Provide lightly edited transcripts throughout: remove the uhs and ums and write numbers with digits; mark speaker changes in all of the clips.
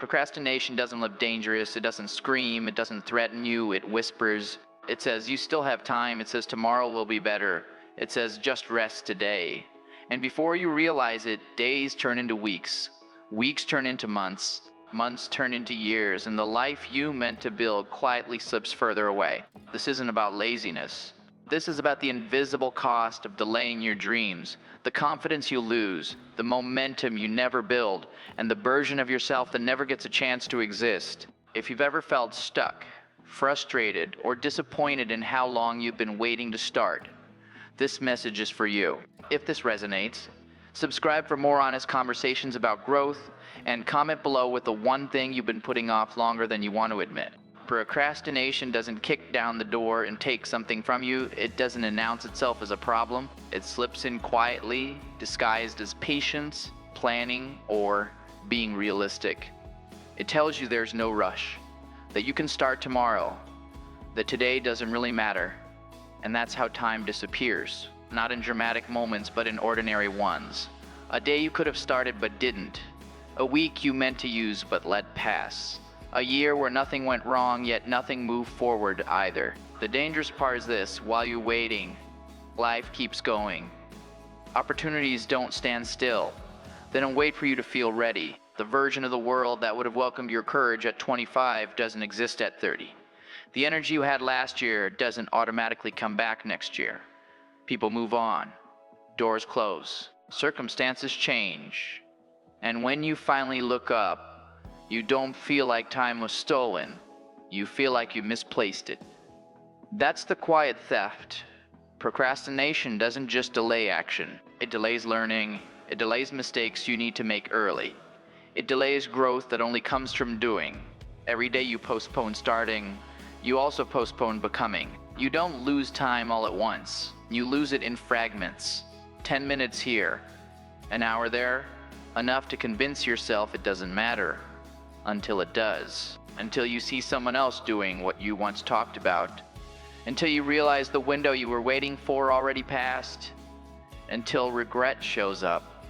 Speaker 1: Procrastination doesn't look dangerous, it doesn't scream, it doesn't threaten you, it whispers. It says, you still have time, it says, tomorrow will be better. It says, just rest today. And before you realize it, days turn into weeks, weeks turn into months, months turn into years, and the life you meant to build quietly slips further away. This isn't about laziness. This is about the invisible cost of delaying your dreams, the confidence you lose, the momentum you never build, and the version of yourself that never gets a chance to exist. If you've ever felt stuck, frustrated, or disappointed in how long you've been waiting to start, this message is for you. If this resonates, subscribe for more honest conversations about growth, and comment below with the one thing you've been putting off longer than you want to admit. Procrastination doesn't kick down the door and take something from you. It doesn't announce itself as a problem. It slips in quietly, disguised as patience, planning, or being realistic. It tells you there's no rush, that you can start tomorrow, that today doesn't really matter, and that's how time disappears. Not in dramatic moments, but in ordinary ones. A day you could have started but didn't. A week you meant to use but let pass. A year where nothing went wrong, yet nothing moved forward either. The dangerous part is this: while you're waiting, life keeps going. Opportunities don't stand still. They don't wait for you to feel ready. The version of the world that would have welcomed your courage at 25 doesn't exist at 30. The energy you had last year doesn't automatically come back next year. People move on. Doors close. Circumstances change. And when you finally look up, you don't feel like time was stolen. You feel like you misplaced it. That's the quiet theft. Procrastination doesn't just delay action. It delays learning. It delays mistakes you need to make early. It delays growth that only comes from doing. Every day you postpone starting, you also postpone becoming. You don't lose time all at once. You lose it in fragments. 10 minutes here, an hour there, enough to convince yourself it doesn't matter. Until it does. Until you see someone else doing what you once talked about. Until you realize the window you were waiting for already passed. Until regret shows up.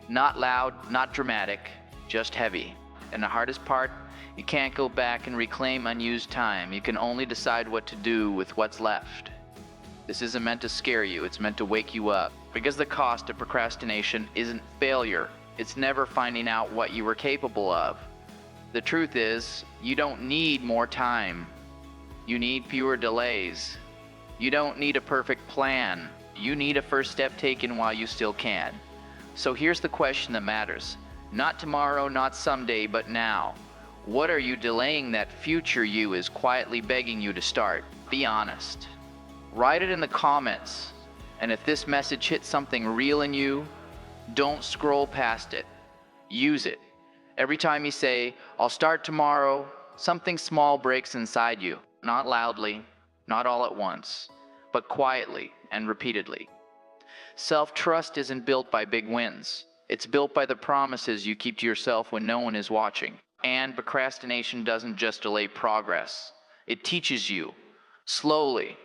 Speaker 1: Not loud, not dramatic, just heavy. And the hardest part, you can't go back and reclaim unused time. You can only decide what to do with what's left. This isn't meant to scare you, it's meant to wake you up. Because the cost of procrastination isn't failure. It's never finding out what you were capable of. The truth is, you don't need more time. You need fewer delays. You don't need a perfect plan. You need a first step taken while you still can. So here's the question that matters. Not tomorrow, not someday, but now. What are you delaying that future you is quietly begging you to start? Be honest. Write it in the comments. And if this message hits something real in you, don't scroll past it. Use it. Every time you say, I'll start tomorrow, something small breaks inside you. Not loudly, not all at once, but quietly and repeatedly. Self-trust isn't built by big wins. It's built by the promises you keep to yourself when no one is watching. And procrastination doesn't just delay progress. It teaches you, slowly,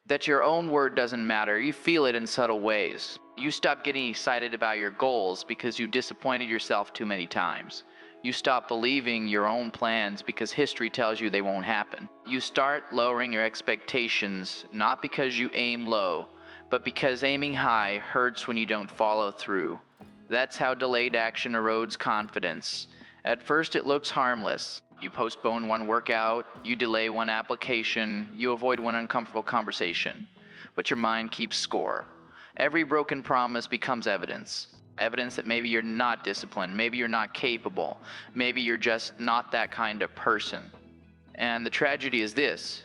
Speaker 1: that your own word doesn't matter. You feel it in subtle ways. You stop getting excited about your goals because you disappointed yourself too many times. You stop believing your own plans because history tells you they won't happen. You start lowering your expectations, not because you aim low, but because aiming high hurts when you don't follow through. That's how delayed action erodes confidence. At first it looks harmless. You postpone one workout, you delay one application, you avoid one uncomfortable conversation. But your mind keeps score. Every broken promise becomes evidence. Evidence that maybe you're not disciplined, maybe you're not capable, maybe you're just not that kind of person. And the tragedy is this: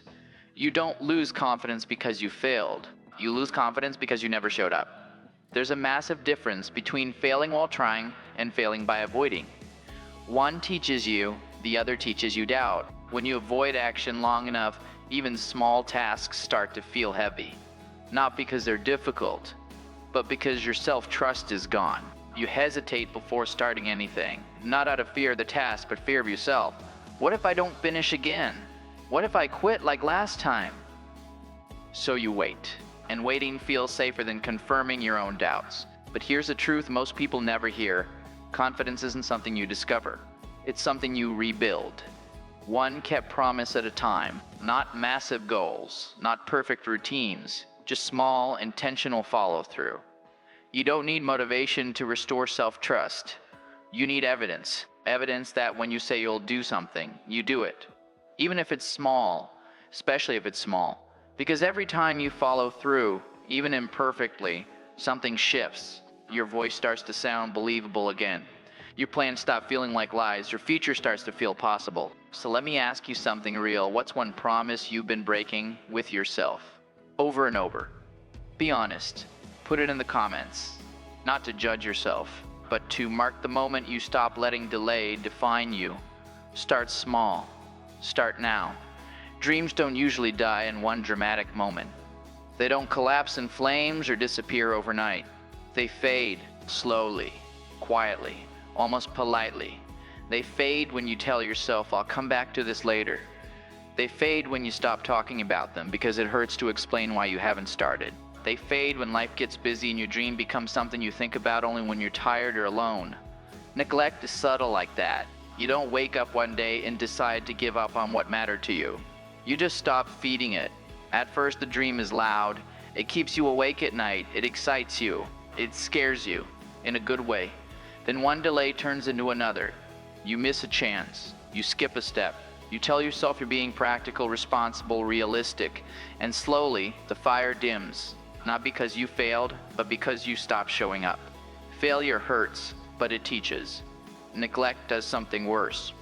Speaker 1: you don't lose confidence because you failed. You lose confidence because you never showed up. There's a massive difference between failing while trying and failing by avoiding. One teaches you, the other teaches you doubt. When you avoid action long enough, even small tasks start to feel heavy. Not because they're difficult, but because your self-trust is gone. You hesitate before starting anything, not out of fear of the task, but fear of yourself. What if I don't finish again? What if I quit like last time? So you wait, and waiting feels safer than confirming your own doubts. But here's the truth most people never hear. Confidence isn't something you discover. It's something you rebuild. One kept promise at a time, not massive goals, not perfect routines, just small, intentional follow-through. You don't need motivation to restore self-trust. You need evidence. Evidence that when you say you'll do something, you do it. Even if it's small, especially if it's small. Because every time you follow through, even imperfectly, something shifts. Your voice starts to sound believable again. Your plans stop feeling like lies. Your future starts to feel possible. So let me ask you something real. What's one promise you've been breaking with yourself? Over and over. Be honest. Put it in the comments. Not to judge yourself, but to mark the moment you stop letting delay define you. Start small. Start now. Dreams don't usually die in one dramatic moment. They don't collapse in flames or disappear overnight. They fade slowly, quietly, almost politely. They fade when you tell yourself, I'll come back to this later. They fade when you stop talking about them because it hurts to explain why you haven't started. They fade when life gets busy and your dream becomes something you think about only when you're tired or alone. Neglect is subtle like that. You don't wake up one day and decide to give up on what mattered to you. You just stop feeding it. At first the dream is loud. It keeps you awake at night. It excites you. It scares you in a good way. Then one delay turns into another. You miss a chance. You skip a step. You tell yourself you're being practical, responsible, realistic. And slowly the fire dims. Not because you failed, but because you stopped showing up. Failure hurts, but it teaches. Neglect does something worse.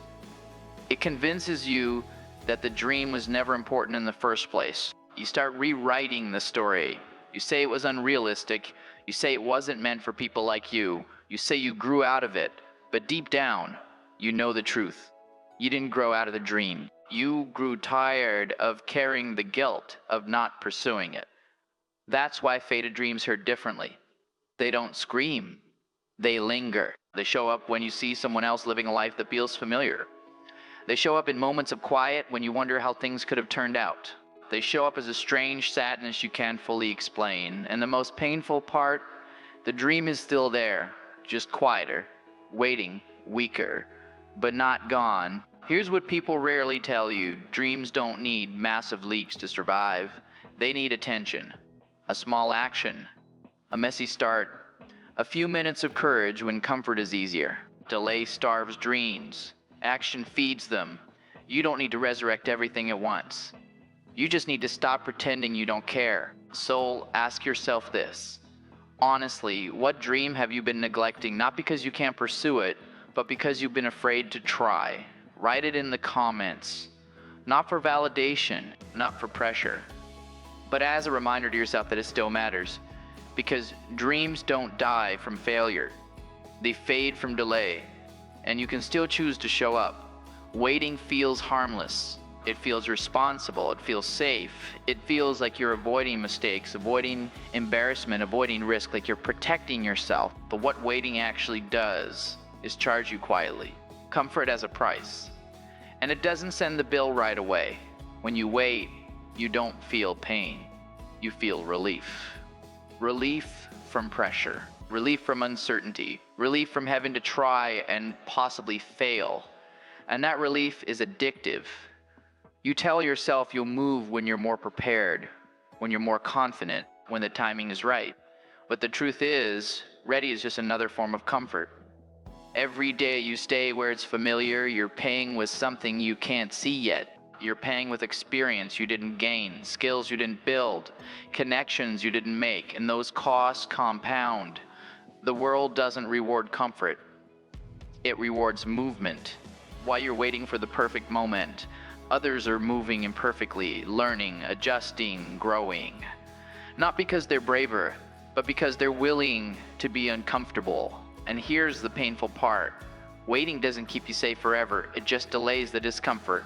Speaker 1: It convinces you that the dream was never important in the first place. You start rewriting the story. You say it was unrealistic. You say it wasn't meant for people like you. You say you grew out of it. But deep down, you know the truth. You didn't grow out of the dream. You grew tired of carrying the guilt of not pursuing it. That's why faded dreams hurt differently. They don't scream. They linger. They show up when you see someone else living a life that feels familiar. They show up in moments of quiet when you wonder how things could have turned out. They show up as a strange sadness you can't fully explain. And the most painful part, the dream is still there, just quieter, waiting, weaker, but not gone. Here's what people rarely tell you. Dreams don't need massive leaps to survive. They need attention. A small action, a messy start, a few minutes of courage when comfort is easier. Delay starves dreams. Action feeds them. You don't need to resurrect everything at once. You just need to stop pretending you don't care. Soul, ask yourself this. Honestly, what dream have you been neglecting, not because you can't pursue it, but because you've been afraid to try? Write it in the comments. Not for validation, not for pressure, but as a reminder to yourself that it still matters. Because dreams don't die from failure. They fade from delay. And you can still choose to show up. Waiting feels harmless. It feels responsible. It feels safe. It feels like you're avoiding mistakes, avoiding embarrassment, avoiding risk, like you're protecting yourself. But what waiting actually does is charge you quietly. Comfort as a price. And it doesn't send the bill right away. When you wait, you don't feel pain. You feel relief. Relief from pressure. Relief from uncertainty. Relief from having to try and possibly fail. And that relief is addictive. You tell yourself you'll move when you're more prepared, when you're more confident, when the timing is right. But the truth is, ready is just another form of comfort. Every day you stay where it's familiar, you're paying with something you can't see yet. You're paying with experience you didn't gain, skills you didn't build, connections you didn't make, and those costs compound. The world doesn't reward comfort. It rewards movement. While you're waiting for the perfect moment, others are moving imperfectly, learning, adjusting, growing. Not because they're braver, but because they're willing to be uncomfortable. And here's the painful part. Waiting doesn't keep you safe forever. It just delays the discomfort.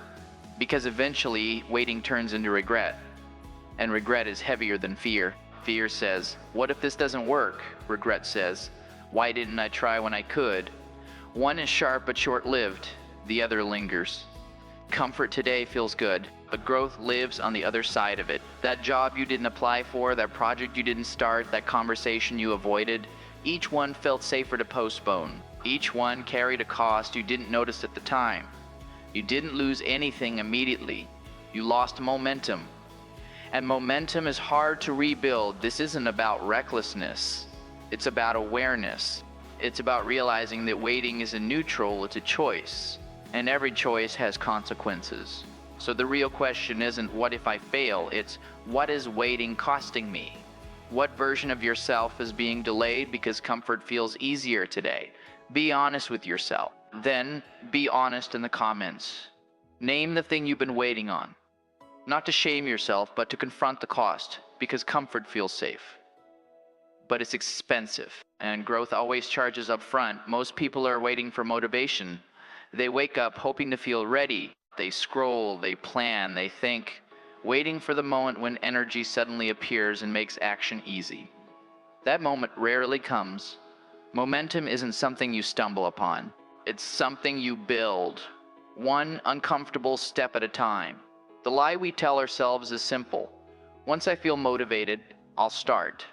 Speaker 1: Because eventually, waiting turns into regret. And regret is heavier than fear. Fear says, what if this doesn't work? Regret says, why didn't I try when I could? One is sharp but short-lived. The other lingers. Comfort today feels good, but growth lives on the other side of it. That job you didn't apply for, that project you didn't start, that conversation you avoided, each one felt safer to postpone. Each one carried a cost you didn't notice at the time. You didn't lose anything immediately. You lost momentum. And momentum is hard to rebuild. This isn't about recklessness. It's about awareness. It's about realizing that waiting isn't neutral, it's a choice. And every choice has consequences. So the real question isn't what if I fail, it's what is waiting costing me? What version of yourself is being delayed because comfort feels easier today? Be honest with yourself. Then be honest in the comments. Name the thing you've been waiting on. Not to shame yourself, but to confront the cost, because comfort feels safe. But it's expensive, and growth always charges up front. Most people are waiting for motivation. They wake up hoping to feel ready. They scroll, they plan, they think, waiting for the moment when energy suddenly appears and makes action easy. That moment rarely comes. Momentum isn't something you stumble upon. It's something you build, one uncomfortable step at a time. The lie we tell ourselves is simple. Once I feel motivated, I'll start.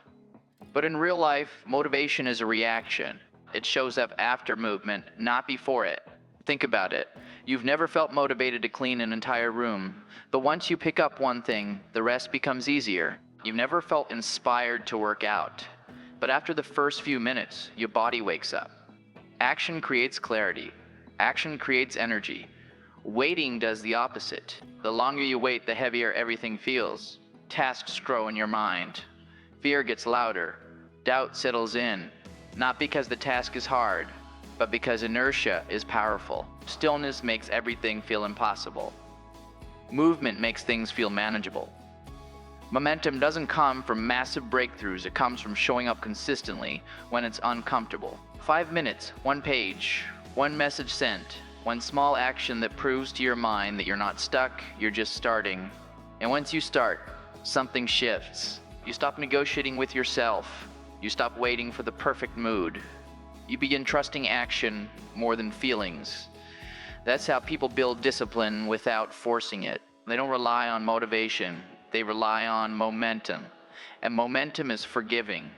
Speaker 1: But in real life, motivation is a reaction. It shows up after movement, not before it. Think about it. You've never felt motivated to clean an entire room, but once you pick up one thing, the rest becomes easier. You've never felt inspired to work out, but after the first few minutes, your body wakes up. Action creates clarity. Action creates energy. Waiting does the opposite. The longer you wait, the heavier everything feels. Tasks grow in your mind. Fear gets louder. Doubt settles in. Not because the task is hard, but because inertia is powerful. Stillness makes everything feel impossible. Movement makes things feel manageable. Momentum doesn't come from massive breakthroughs, it comes from showing up consistently when it's uncomfortable. 5 minutes, one page, one message sent, one small action that proves to your mind that you're not stuck, you're just starting. And once you start, something shifts. You stop negotiating with yourself. You stop waiting for the perfect mood. You begin trusting action more than feelings. That's how people build discipline without forcing it. They don't rely on motivation. They rely on momentum. And momentum is forgiving.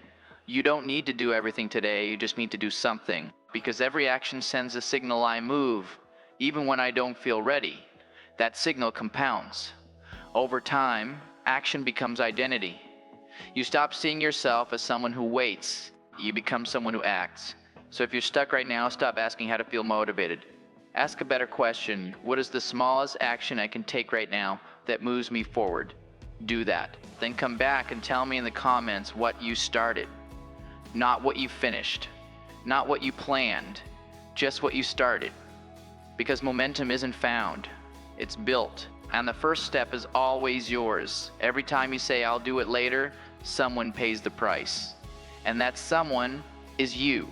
Speaker 1: You don't need to do everything today, you just need to do something. Because every action sends a signal I move, even when I don't feel ready. That signal compounds. Over time, action becomes identity. You stop seeing yourself as someone who waits. You become someone who acts. So if you're stuck right now, stop asking how to feel motivated. Ask a better question. What is the smallest action I can take right now that moves me forward? Do that. Then come back and tell me in the comments what you started. Not what you finished. Not what you planned. Just what you started. Because momentum isn't found. It's built. And the first step is always yours. Every time you say, I'll do it later, someone pays the price. And that someone is you.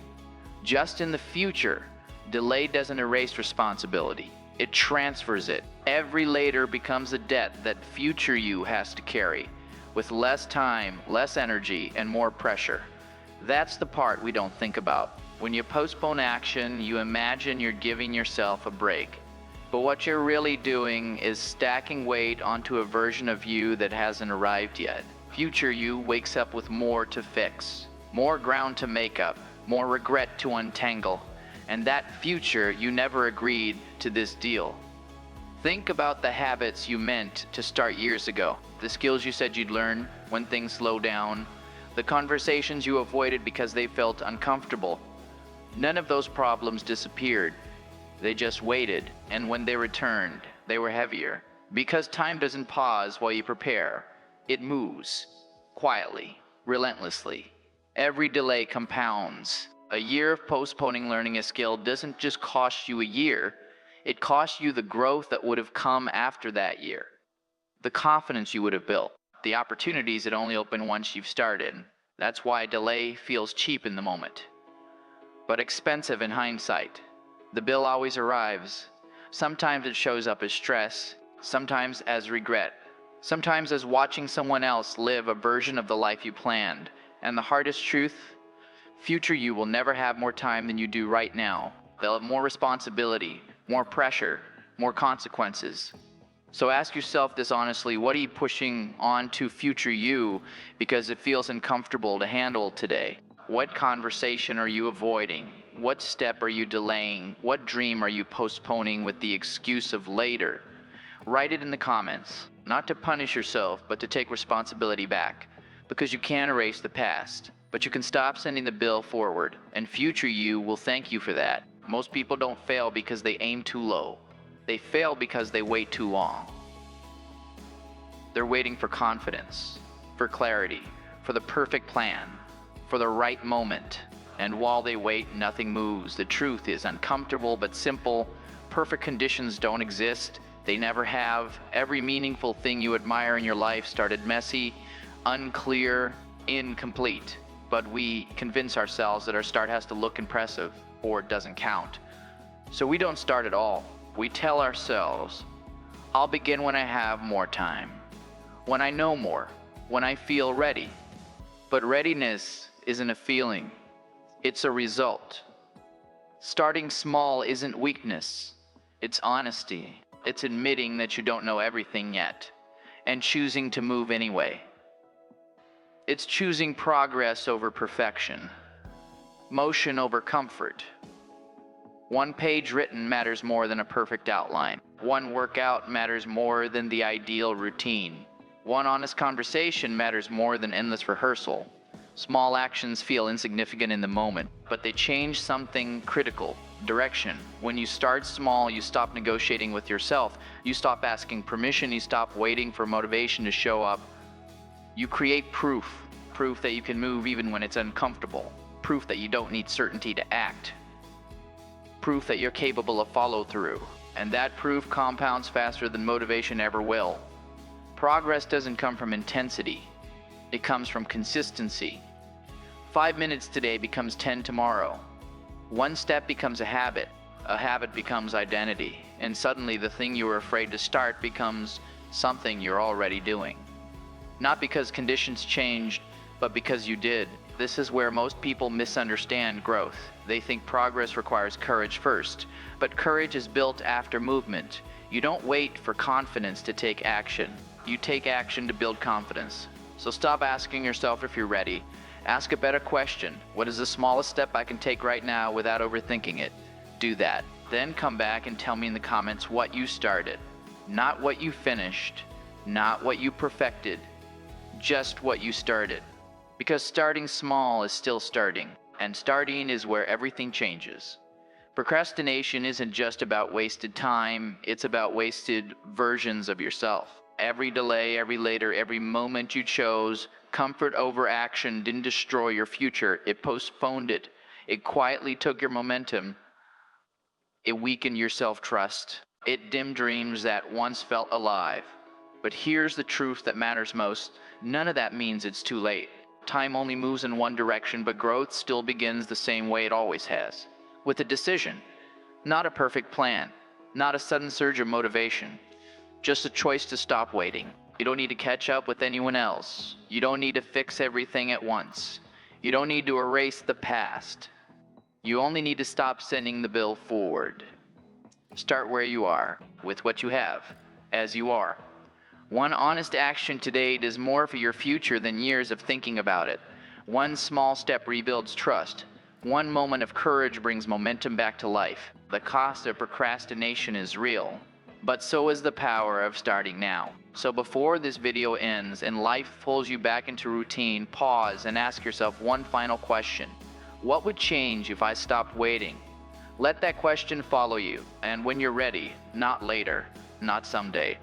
Speaker 1: Just in the future, delay doesn't erase responsibility. It transfers it. Every later becomes a debt that future you has to carry, with less time, less energy, and more pressure. That's the part we don't think about. When you postpone action, you imagine you're giving yourself a break. But what you're really doing is stacking weight onto a version of you that hasn't arrived yet. Future you wakes up with more to fix, more ground to make up, more regret to untangle. And that future, you never agreed to this deal. Think about the habits you meant to start years ago, the skills you said you'd learn when things slow down, the conversations you avoided because they felt uncomfortable. None of those problems disappeared. They just waited, and when they returned, they were heavier. Because time doesn't pause while you prepare. It moves, quietly, relentlessly. Every delay compounds. A year of postponing learning a skill doesn't just cost you a year, it costs you the growth that would have come after that year. The confidence you would have built, the opportunities that only open once you've started. That's why delay feels cheap in the moment, but expensive in hindsight. The bill always arrives. Sometimes it shows up as stress, sometimes as regret, sometimes as watching someone else live a version of the life you planned. And the hardest truth, future you will never have more time than you do right now. They'll have more responsibility, more pressure, more consequences. So ask yourself this honestly, what are you pushing on to future you because it feels uncomfortable to handle today? What conversation are you avoiding? What step are you delaying? What dream are you postponing with the excuse of later? Write it in the comments, not to punish yourself, but to take responsibility back. Because you can't erase the past, but you can stop sending the bill forward, and future you will thank you for that. Most people don't fail because they aim too low. They fail because they wait too long. They're waiting for confidence, for clarity, for the perfect plan, for the right moment. And while they wait, nothing moves. The truth is uncomfortable but simple. Perfect conditions don't exist. They never have. Every meaningful thing you admire in your life started messy, unclear, incomplete. But we convince ourselves that our start has to look impressive or it doesn't count. So we don't start at all. We tell ourselves, I'll begin when I have more time, when I know more, when I feel ready. But readiness isn't a feeling. It's a result. Starting small isn't weakness. It's honesty. It's admitting that you don't know everything yet and choosing to move anyway. It's choosing progress over perfection, motion over comfort. One page written matters more than a perfect outline. One workout matters more than the ideal routine. One honest conversation matters more than endless rehearsal. Small actions feel insignificant in the moment, but they change something critical: direction. When you start small, you stop negotiating with yourself. You stop asking permission. You stop waiting for motivation to show up. You create proof that you can move even when it's uncomfortable. Proof that you don't need certainty to act. Proof that you're capable of follow through. And that proof compounds faster than motivation ever will. Progress doesn't come from intensity. It comes from consistency. 5 minutes today becomes 10 tomorrow. One step becomes a habit becomes identity, and suddenly the thing you were afraid to start becomes something you're already doing. Not because conditions changed, but because you did. This is where most people misunderstand growth. They think progress requires courage first, but courage is built after movement. You don't wait for confidence to take action. You take action to build confidence. So stop asking yourself if you're ready. Ask a better question. What is the smallest step I can take right now without overthinking it? Do that. Then come back and tell me in the comments what you started. Not what you finished, not what you perfected, just what you started. Because starting small is still starting, and starting is where everything changes. Procrastination isn't just about wasted time, it's about wasted versions of yourself. Every delay, every later, every moment you chose comfort over action didn't destroy your future. It postponed it. It quietly took your momentum. It weakened your self-trust. It dimmed dreams that once felt alive. But here's the truth that matters most. None of that means it's too late. Time only moves in one direction, but growth still begins the same way it always has. With a decision. Not a perfect plan. Not a sudden surge of motivation. Just a choice to stop waiting. You don't need to catch up with anyone else. You don't need to fix everything at once. You don't need to erase the past. You only need to stop sending the bill forward. Start where you are, with what you have, as you are. One honest action today does more for your future than years of thinking about it. One small step rebuilds trust. One moment of courage brings momentum back to life. The cost of procrastination is real. But so is the power of starting now. So before this video ends and life pulls you back into routine, pause and ask yourself one final question. What would change if I stopped waiting? Let that question follow you, and when you're ready, not later, not someday,